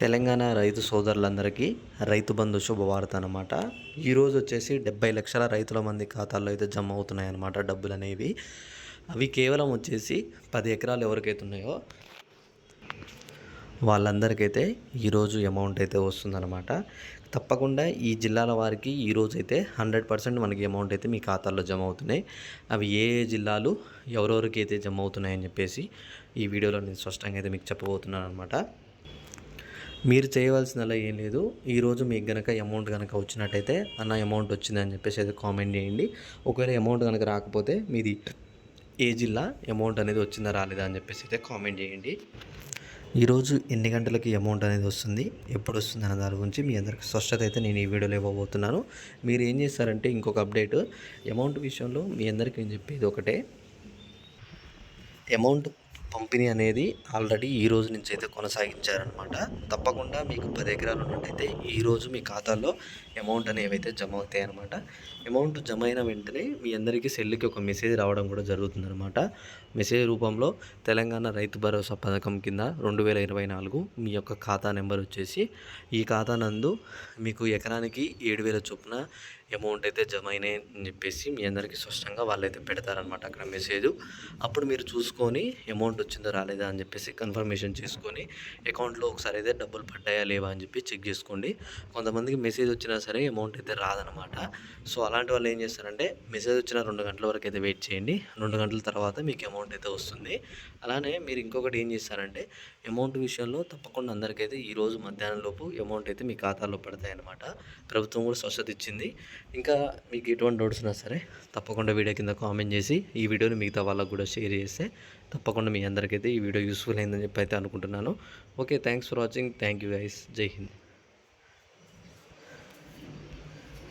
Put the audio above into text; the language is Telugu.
తెలంగాణ రైతు సోదరులందరికీ రైతు బంధు శుభవార్త అనమాట. ఈరోజు వచ్చేసి 70,00,000 రైతుల మంది ఖాతాల్లో అయితే జమ అవుతున్నాయన్నమాట డబ్బులనేవి. అవి కేవలం వచ్చేసి 10 ఎకరాలు ఎవరికైతే ఉన్నాయో వాళ్ళందరికైతే ఈరోజు అమౌంట్ అయితే వస్తుందన్నమాట. తప్పకుండా ఈ జిల్లాల వారికి ఈరోజైతే 100% మనకి అమౌంట్ అయితే మీ ఖాతాల్లో జమ అవుతున్నాయి. అవి ఏ ఏ జిల్లాలు ఎవరెవరికైతే జమ అవుతున్నాయని చెప్పేసి ఈ వీడియోలో నేను స్పష్టంగా అయితే మీకు చెప్పబోతున్నాను అనమాట. మీరు చేయవలసినలా ఏం లేదు. ఈరోజు మీకు గనక అమౌంట్ గనక వచ్చినట్టయితే అన్న అమౌంట్ వచ్చిందని చెప్పేసి అయితే కామెంట్ చేయండి. ఒకవేళ అమౌంట్ కనుక రాకపోతే మీది ఏ జిల్లా అమౌంట్ అనేది వచ్చిందా రాలేదా అని చెప్పేసి అయితే కామెంట్ చేయండి. ఈరోజు ఎన్ని గంటలకి అమౌంట్ అనేది వస్తుంది, ఎప్పుడు వస్తుంది అనే దాని గురించి మీ అందరికి స్పష్టత అయితే నేను ఈ వీడియోలో ఇవ్వబోతున్నాను. మీరు ఏం చేస్తారంటే ఇంకొక అప్డేట్ అమౌంట్ విషయంలో మీ అందరికీ నేను చెప్పేది ఒకటే. అమౌంట్ పంపిణీ అనేది ఆల్రెడీ ఈ రోజు నుంచి అయితే కొనసాగించారనమాట. తప్పకుండా మీకు 10 ఎకరాలు ఉన్నట్టయితే ఈరోజు మీ ఖాతాల్లో అమౌంట్ అనేవి అయితే జమ అవుతాయి అనమాట. అమౌంట్ జమ అయిన వెంటనే మీ అందరికీ సెల్లుకి ఒక మెసేజ్ రావడం కూడా జరుగుతుందన్నమాట. మెసేజ్ రూపంలో తెలంగాణ రైతు భరోసా పథకం కింద 2024 మీ యొక్క ఖాతా నెంబర్ వచ్చేసి ఈ ఖాతా నందు మీకు ఎకరానికి 7,000 చొప్పున అమౌంట్ అయితే జమ అయినాయి అని చెప్పేసి మీ అందరికీ స్పష్టంగా వాళ్ళైతే పెడతారనమాట అక్కడ మెసేజ్. అప్పుడు మీరు చూసుకొని అమౌంట్ వచ్చిందో రాలేదా అని చెప్పేసి కన్ఫర్మేషన్ చేసుకొని అకౌంట్లో ఒకసారి అయితే డబ్బులు పడ్డాయా లేవా అని చెప్పి చెక్ చేసుకోండి. కొంతమందికి మెసేజ్ వచ్చినా సరే అమౌంట్ అయితే రాదనమాట. సో అలాంటి వాళ్ళు ఏం చేస్తారంటే మెసేజ్ వచ్చిన 2 గంటల వరకు అయితే వెయిట్ చేయండి. 2 గంటల తర్వాత మీకు అమౌంట్ అయితే వస్తుంది. అలానే మీరు ఇంకొకటి ఏం చేస్తారంటే అమౌంట్ విషయంలో తప్పకుండా అందరికైతే ఈరోజు మధ్యాహ్నం లోపు అమౌంట్ అయితే మీ ఖాతాలో పడతాయన్నమాట. ప్రభుత్వం కూడా స్వచ్ఛత ఇచ్చింది. ఇంకా మీకు ఎటువంటి డౌట్స్ ఉన్నా సరే తప్పకుండా వీడియో కింద కామెంట్ చేసి ఈ వీడియోని మిగతా వాళ్ళకు కూడా షేర్ చేస్తే తప్పకుండా మీ అందరికైతే ఈ వీడియో యూస్ఫుల్ అయిందని చెప్పి అయితే అనుకుంటున్నాను. Okay, thanks for watching. Thank you guys. జై హింద్.